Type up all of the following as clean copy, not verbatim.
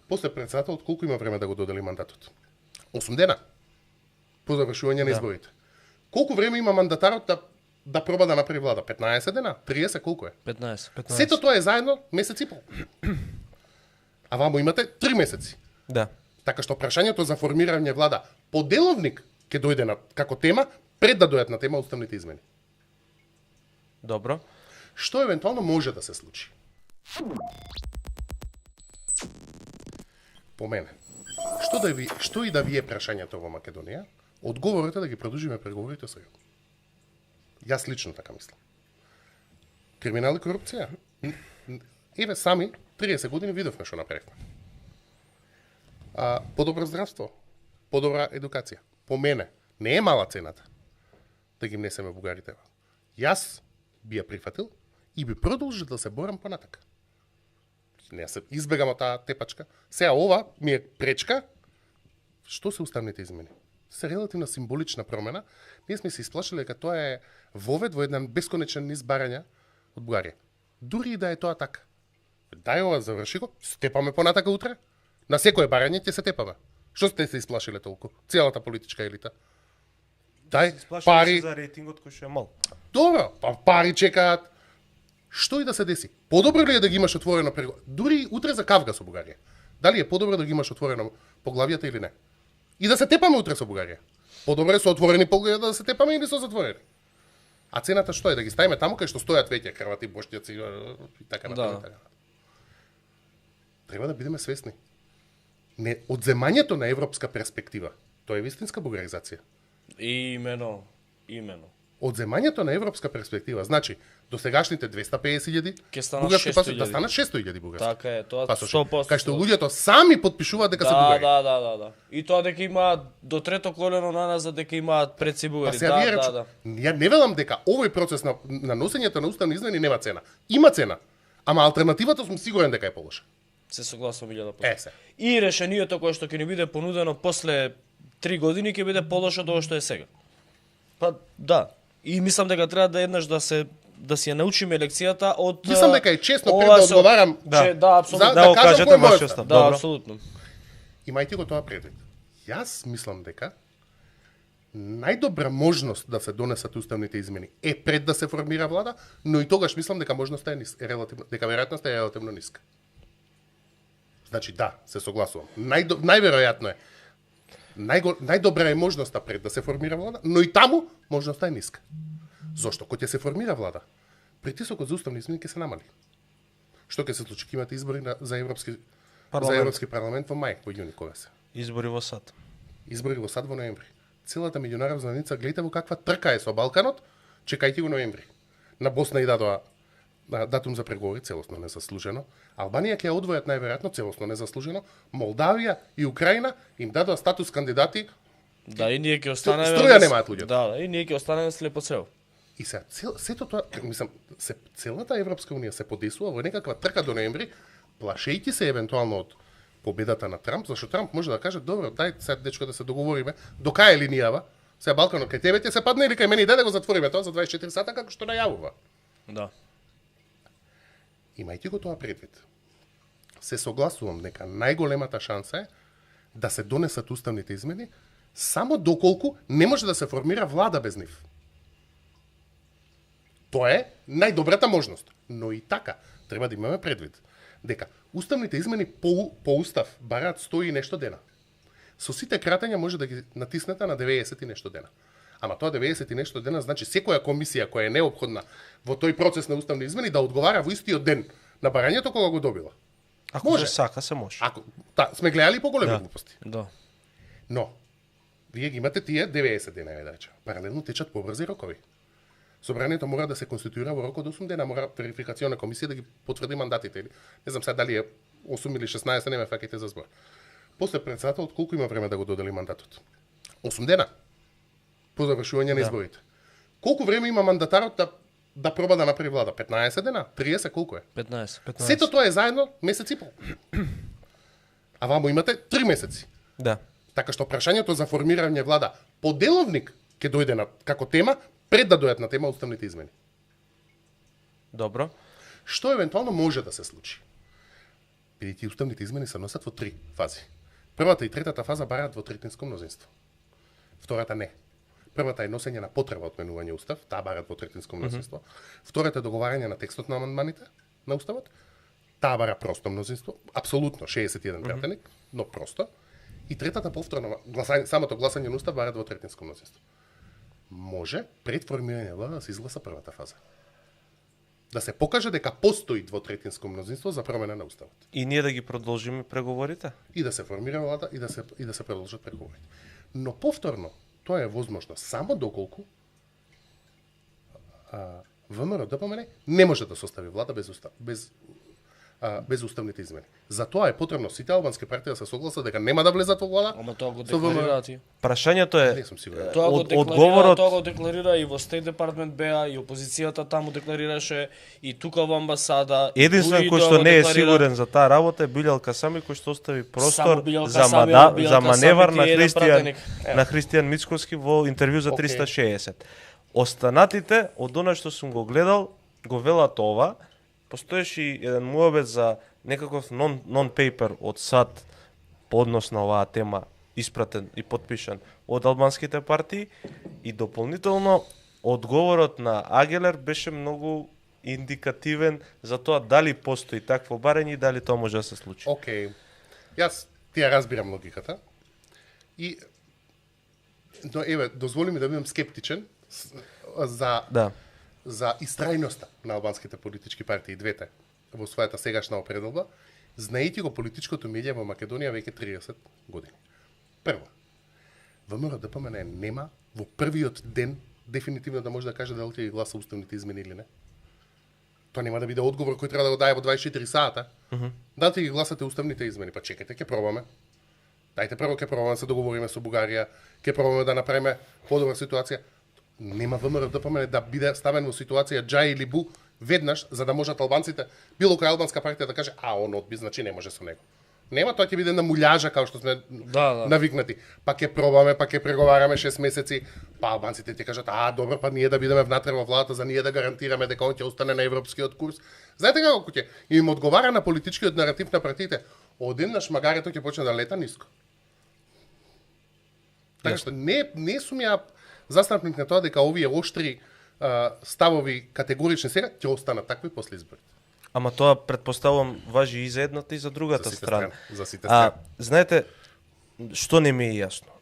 После председателот колку има време да го додели мандатот? 8 дена. По завршување на изборите. Колку време има мандатарот да проба да направи влада? 15 дена? 30 колку е? 15. Сето тоа е заедно месец и пол. А вамо имате 3 месеци. Да. Така што прашањето за формирање влада по деловник ќе дојде како тема пред да дојдат на тема уставните измени. Добро. Што евентуално може да се случи? По мене. Што и да ви е прашањето во Македонија, одговорот е да ги продолжиме преговорите со ЈУ. Јас лично така мислам. Криминал и корупција? Еве сами 30 години видовме што направивме. Подобро здравство, подобра едукација. По мене не е мала цената да ги внесеме бугарите. Јас би ја прифатил и би продолжил да се борам понатака. Не се избегам од таа тепачка. Сега ова ми е пречка. Што се уставните измени? Се релативно символична промена. Ние сме се исплашили дека тоа е вовед во еден бесконечен низ барања од Бугарија. Дури и да е тоа така. Дај ова, заврши го, степаме понатака утре. На секое барање ќе се тепаме. Што сте се исплашиле толку? Целата политичка елита. Дај пари за рейтингот кој што е мал. Добро, пари чекаат. Што и да се деси? Подобро ли е да ги имаш отворено преговори? Дури утре за кавга со Бугарија. Дали е подобро да ги имаш отворено поглавијата или не? И да се тепаме утре со Бугарија. Подобро е со отворени поглавијата да се тепаме или со затворени. А цената што е? Да ги ставиме таму кај што стојат веќе хрвати, боšnjaci и така натаму. Треба да бидеме свесни. Не, одземањето на европска перспектива, тоа е вистинска бугаризација. Имено. Одземањето на европска перспектива, значи, до сегашните 250.000 Ќе станат бугарски 600.000. пасоши, да станат 600.000 бугарски. Така е, тоа пасоши. 100%. Кај што луѓето сами потпишуваат дека се бугари. Да. И тоа дека има до трето колено на нас, дека имаат предси бугари. Сега вие речу, ја не велам дека овој процес на носењето на уставни измени нема цена. Има цена, ама алтернативата сум сигурен дека е полоша. Се согласувам 1000%. Се. И решението кое што ќе ни биде понудено после 3 години ќе биде полошо од ова што е сега. Па да. И мислам дека треба да еднаш да си ја научиме лекцијата од Мислам дека е честно пред да одговарам. Да, апсолутно. Да кажам кој е мојот став. Да, апсолутно. Имајте го тоа предвид. Јас мислам дека најдобра можност да се донесат уставните измени е пред да се формира влада, но и тогаш мислам дека можноста е релативно, дека веројатноста е релативно ниска. Значи да, се согласувам. Најверојатно е. Најдобра е можноста пред да се формира влада, но и таму можноста е ниска. Зошто? Кога ќе се формира влада, притисокот за уставни измени ќе се намали. Што ќе се случи? Ќе имате избори за европски парламент во мај, во јуни кога се. Избори во САД. Избори во САД во ноември. Целата меѓународна заедница гледате во каква трка е со Балканот, чекајте го ноември. На Босна и дадоа датум за преговори, целосно незаслужено. Албанија ќе ја одвојат најверојатно целосно незаслужено. Молдавија и Украина им дадоа статус кандидати. Да, и ние ќе останеме Струја немаат луѓето. Да, и ние ќе останеме слепо цел. И сега сето тоа, мислам, целата Европска унија се подесува во некаква трка до ноември, плашејќи се евентуално од победата на Трамп, зашто Трамп може да каже: "Добро, дај сега дечко да се договориме, до кај е линијава? Сега Балканот кај тебе ќе се падне или кај мене, дај да го затвориме тоа за 24 сата како што најавува." Да. Имајќи го тоа предвид, се согласувам дека најголемата шанса е да се донесат уставните измени само доколку не може да се формира влада без нив. Тоа е најдобрата можност. Но и така, треба да имаме предвид дека уставните измени по устав бараат 100 и нешто дена. Со сите кратења може да ги натиснете на 90 и нешто дена. Ама тоа 90 и нешто дена значи секоја комисија која е неопходна во тој процес на уставни измени да одговара во истиот ден на барањето кога го добила. Ако може. се сака, се може. Ако сме гледали поголеми глупости. Да. Но вие ги имате тие 90 дена, да речем. Паралелно течат побрзи рокови. Собранието мора да се конституира во рок од 8 дена, мора верификациона комисија да ги потврди мандатите или не знам сега дали е 8 или 16, не ме фаќате за збор. После председателот колку има време да го додели мандатот? 8 дена. По завршување на изборите. Колку време има мандатарот да проба да направи влада? 15 дена? 30 колку е? 15. Сето тоа е заедно месец и пол. А вамо имате 3 месеци. Да. Така што прашањето за формирање влада по деловник ќе дојде како тема пред да дојдат на тема уставните измени. Добро. Што евентуално може да се случи? Бидејќи уставните измени се носат во 3 фази. Првата и третата фаза бараат во третинско мнозинство. Втората не. Првата е носење на потреба од менување устав, таа бараат во третинско мнозинство. Втората е договарање на текстот на амандманите на уставот. Таа бара просто мнозинство, апсолутно 61 пратеник, но просто. И третата повторно самото гласање на устав бараат во третинско мнозинство. Може пред формирање влада да се изгласа првата фаза. Да се покаже дека постои двотретинско мнозинство за промена на уставот. И ние да ги продолжиме преговорите? И да се формира влада и да се продолжат преговорите. Но повторно тоа е возможно само доколку ВМРО ДПМН не може да состави влада без уставните измени. Затоа е потребно сите албански партии да се согласат дека нема да влезат во влада. Ама тоа го со ВМРО. декларираат и. Прашањето е, Не сум сигурен. Тоа го одговорот- тоа го декларира и во State Department беа и опозицијата таму декларираше и тука во амбасада. единствен Дуи кој тоа што го не е декларира. сигурен за таа работа е Билјал Касами, кој што остави простор Само Билјал за, Касами, Билјал за Касами маневар ти на е еден пратеник. на Христијан Мицковски во интервју за 360. Останатите, од она што сум го гледал, го велат ова. Постоеше и еден муабет за некаков нон-пейпер од САД по однос на оваа тема, испратен и подпишан од албанските партии, и дополнително одговорот на Агелер беше многу индикативен за тоа дали постои такво барање и дали тоа може да се случи. Океј. Јас ти ја разбирам логиката. И но еве, дозволи ми да бидам скептичен Да. за истрајноста на албанските политички партии, двете, во својата сегашна определба, знаејќи го политичкото медија во Македонија веќе 30 години. Прво, ВМРО ДПМН нема во првиот ден дефинитивно да може да каже дали ќе ги гласа уставните измени или не. Тоа нема да биде одговор кој треба да го даде во 24 сата. Дали ќе ги гласате уставните измени? Па чекајте, ќе пробаме. Дајте прво ќе пробаме да се договориме со Бугарија, ќе пробаме да направиме подобра ситуација. Нема ВМРО ДПМН да биде ставен во ситуација џај или бу веднаш за да можат албанците, било која албанска партија да каже он одби, значи не може со него. Нема, тоа ќе биде на муљажа као што сме навикнати. Па ќе пробаме, па ќе преговараме 6 месеци, па албанците ќе кажат добро, па ние да бидеме внатре во владата за ние да гарантираме дека он ќе остане на европскиот курс. Знаете како ќе им одговара на политичкиот наратив на партиите, одеднаш магарето ќе почне да лета ниско. Така што не сум ја застанник на тоа дека овие оштри ставови категорични сега ќе останат такви после изборите. Ама тоа предпоставувам важи и за едната и за другата страна. За сите страни. Знаете, што не ми е јасно?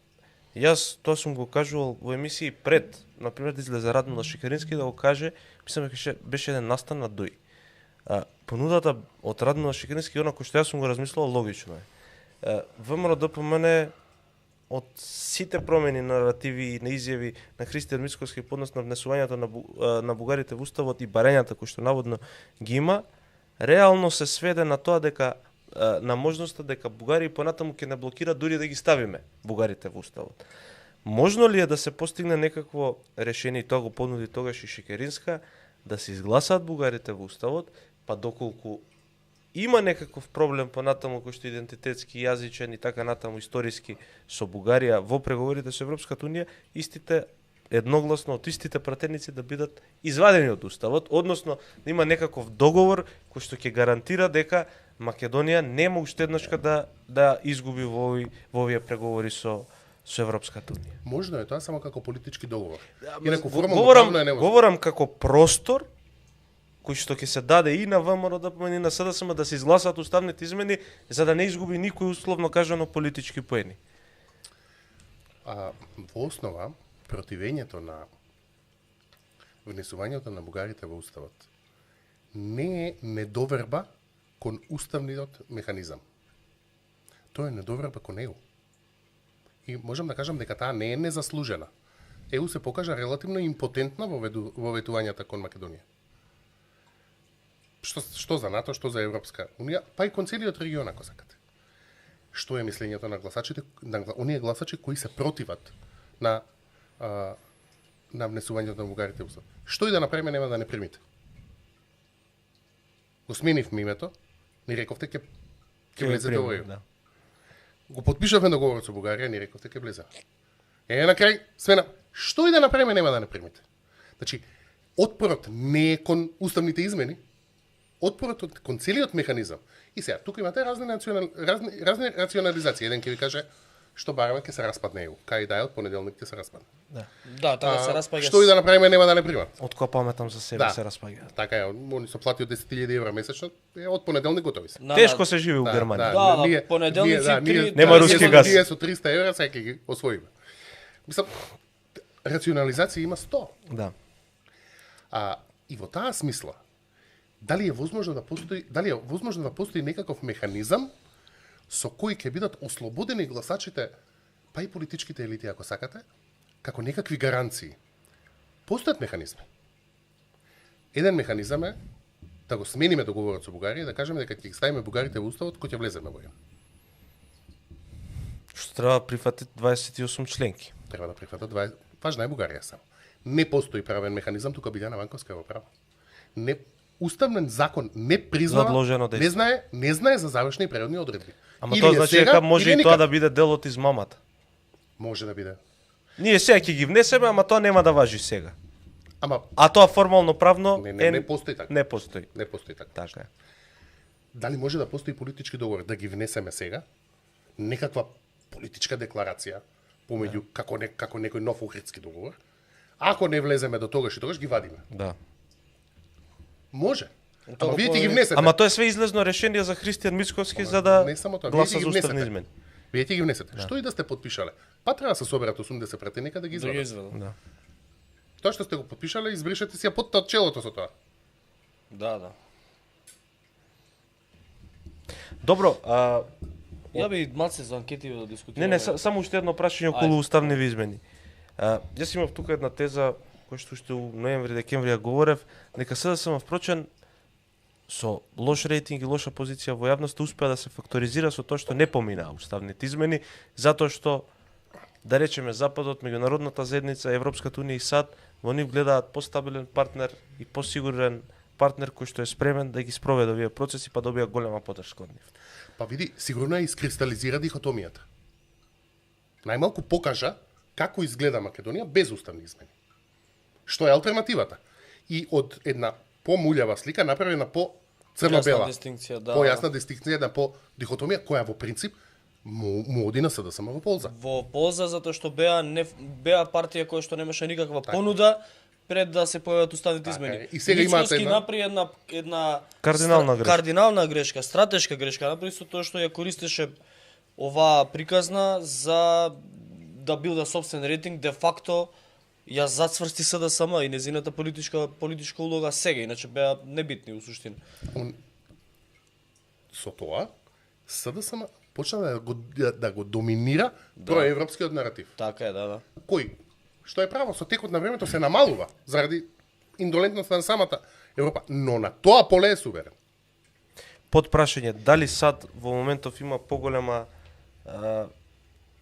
Јас тоа сум го кажувал во емисии пред, например, да излезе Радмила Шикерински да го каже, мислам дека беше еден настан на Дој. Понудата од Радмила Шикерински, она кој што јас сум го размислувал, логично е. ВМРО ДПМН од сите промени на наративи и на изјави на Христијан Мицковски по однос на внесувањето на бугарите во уставот и барањата кои што наводно ги има, реално се сведе на тоа дека на можноста дека Бугарија понатаму ќе не блокира дури да ги ставиме бугарите во уставот. Можно ли е да се постигне некакво решение, и тоа го понуди тогаш и Шикеринска, да се изгласаат бугарите во уставот, па доколку има некаков проблем понатаму кој што идентитетски, јазичен и така натаму историски со Бугарија во преговорите со Европската унија, истите едногласно од истите пратеници да бидат извадени од уставот, односно да има некаков договор кој што ќе гарантира дека Македонија нема уште еднашка да изгуби во овие преговори со Европската унија. Можно е тоа само како политички договор. Говорам како простор кој што ќе се даде и на ВМРО ДПМН и на СДСМ да се изгласаат уставните измени за да не изгуби никој условно кажано политички поени. Во основа противењето на внесувањето на бугарите во уставот не е недоверба кон уставниот механизам. Тоа е недоверба кон ЕУ. И можам да кажам дека таа не е незаслужена. ЕУ се покажа релативно импотентна во ветувањата кон Македонија. Што за НАТО, што за Европска унија, па и кон целиот регион ако сакате. Што е мислењето на гласачите, на оние гласачи кои се противат на внесувањето на бугарите во уставот. Што и да направиме нема да не примите. Го сменивме името, ни рековте ќе влезете во ЕУ. Да. Го подпишавме договорот со Бугарија, ни рековте ќе влезе. На крај смена, што и да направиме нема да не примите. Значи, отпорот не е кон уставните измени, отпорот кон целиот механизам И сега, тука имате разни рационализации. Еден ќе ви каже, што бараме ќе се распадне ЕУ. Кај да е од понеделник ќе се распадне. Да, така се распаѓа. Што и да направиме нема да не примат. Од која паметам за себе се распаѓа. Така е, они се плати од 10.000 евра месечно, од понеделник готови се. Тешко се живее у Германија. Да, понеделници Нема руски газ. Ние со 300 евра сега ќе ги освоиме. Мислам, рационализација има 100. Да. И во таа смисла, дали е возможно да постои некаков механизам со кој ќе бидат ослободени гласачите, па и политичките елити, ако сакате, како некакви гаранции. Постојат механизми. Еден механизам е да го смениме договорот со Бугарија и да кажеме дека ќе ги ставиме бугарите во уставот кој ќе влеземе во ЕУ. Што треба да прифатат 28 членки. Треба да прифатат 20. Важна е Бугарија само. Не постои правен механизам, тука Билјана Ванковска го право. Уставен закон не признава, не знае за завршни и преходни одредби. Ама тоа значи дека може и тоа да биде дел од измамата. Може да биде. Ние сега ќе ги внесеме, ама тоа нема да важи сега. А тоа формално правно не постои така. Не постои. Не постои така. Така е. Дали може да постои политички договор да ги внесеме сега? Некаква политичка декларација помеѓу како некој нов Охридски договор. Ако не влеземе до тогаш и тогаш ги вадиме. Да. Може. Ама вие ќе ги внесете. Ама тоа е све излезно решение за Христијан Мицковски за да гласа за уставни измени. Вие ќе ги внесете. Да. Што и да сте потпишале? Па треба да се соберат 80 пратеника да ги извадат. Да. Тоа што сте го потпишале, избришете си ја под челото со тоа. Да. Добро, ја би малце за анкети да дискутираме. Не, само уште едно прашање околу уставниве измени. Јас имав тука една теза која што уште у ноември-декември ја говорев, дека СДСМ впрочем со лош рейтинг и лоша позиција во јавноста успеа да се факторизира со тоа што не поминаа уставните измени, затоа што да речеме Западот, меѓународната заедница, Европската унија и САД во нив гледаат постабилен партнер и посигурен партнер кој што е спремен да ги спроведе овие процеси па добија голема поддршка од нив. Па види, сигурно е искристализира дихотомијата. Најмалку покажа како изгледа Македонија без уставни измени. Што е алтернативата? И од една помулјава слика направи една по-црно-бела. По-јасна дистинкција, една по-дихотомија, која во принцип му оди на СДСМ во полза. Во полза затоа што беа партија која што немаше никаква понуда пред да се појават уставните измени. И сега имате направи една кардинална грешка, стратешка грешка, направи со тоа што ја користеше оваа приказна за да билда собствен рейтинг, де факто ја зацврсти СДСМ и незината политичка улога сега, иначе беа небитни у суштина. Со тоа СДСМ почна да го доминира проевропскиот наратив. Така е, да. Кој, што е право, со текот на времето се намалува заради индолентноста на самата Европа, но на тоа поле е суверен. Под прашање, дали САД во моментов има поголема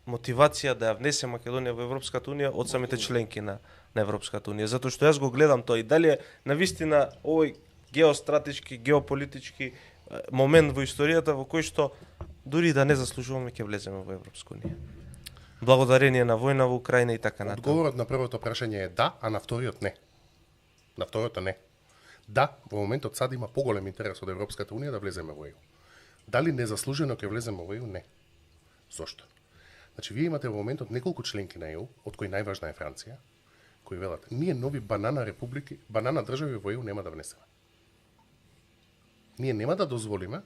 мотивација да ја внесе Македонија во Европската унија од самите членки на Европската унија, затоа што јас го гледам тоа и дали е навистина овој геостратешки, геополитички момент во историјата во кој што дури да не заслужуваме ќе влеземе во Европска унија. Благодарение на војна во Украина и така натаму. Одговорот на првото прашање е да, а на вториот не. На второто не. Да, во моментот САД има поголем интерес од Европската унија да влеземе во ЕУ. Дали незаслужено ќе влеземе во ЕУ? Не. Зошто? Значи, вие имате во моментот неколку членки на ЕУ, од кои најважна е Франција, кои велат, ние нови банана држави во ЕУ нема да внесеме. Ние нема да дозволиме,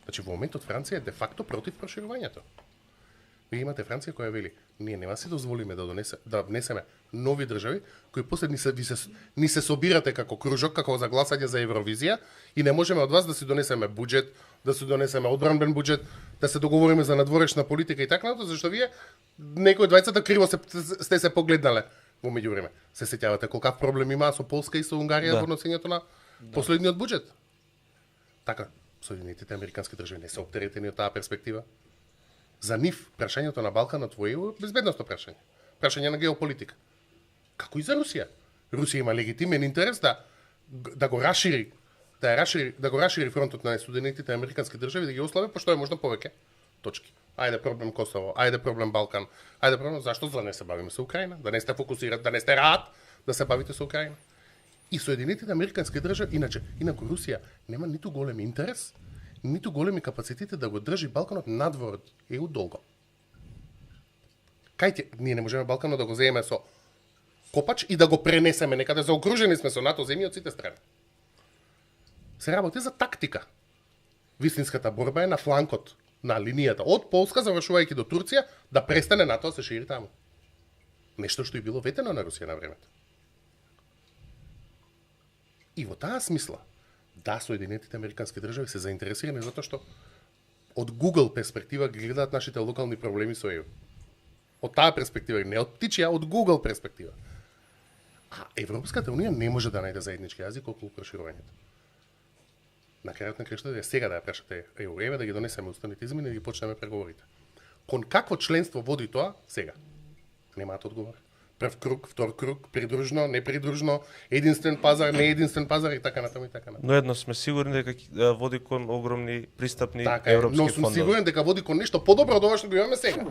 значи во моментот Франција е де факто против проширувањето. Вие имате Франција која вели, ние нема си дозволиме да внесеме нови држави, кои после ни се собирате како кружок, како за гласање за Евровизија и не можеме од вас да си донесеме буџет, да си донесеме одбранбен буџет, да се договориме за надворешна политика и така натаму, зашто вие некои двајцата криво сте се погледнале во меѓувреме. Се сеќавате колкав проблем има со Полска и со Унгарија во носењето на последниот буџет. Така, Соединетите Американски држави не се оптеретени од таа перспектива. За нив, прашањето на Балканот во ЕУ е безбедносно прашање. Прашање на геополитика. Како и за Русија. Русија има легитимен интерес да го расшири фронтот на Соединетите Американски држави, да ги ослаби по што е можно повеќе точки. Ајде проблем Косово, ајде проблем Балкан, ајде проблем зашто за да не се бавиме со Украина, да не сте фокусирани, да не сте рад да се бавите со Украина. И Соединетите Американски држави, инаку Русија нема ниту голем интерес, ниту големи капацитети да го држи Балканот надвор од ЕУ долго. Ние не можеме Балканот да го земеме со копач и да го пренесеме некаде, заокружени сме со НАТО земји од сите страни. Се работи за тактика. Вистинската борба е на фланкот, на линијата, од Полска завршувајќи до Турција, да престане НАТО да се шири таму. Нешто што и било ветено на Русија на времето. И во таа смисла, да, Соединетите Американски држави се заинтересирани затоа што од Google перспектива ги гледаат нашите локални проблеми со ЕУ. Од таа перспектива, не од птичја, од Google перспектива. А Европската унија не може да најде заеднички јазик околу проширувањето. На крајот на крајштата е сега да ја прашате ЕУ, еве да ги донесеме уставните измени и да ги почнеме преговорите. Кон какво членство води тоа сега? Немаат одговор. Прв круг, втор круг, придружно, непридружно, единствен пазар, не единствен пазар и така натаму и така натаму. Но едно сме сигурни дека води кон огромни пристапни Така европски но сум фондови. сигурен дека води кон нешто подобро од ова што го имаме сега.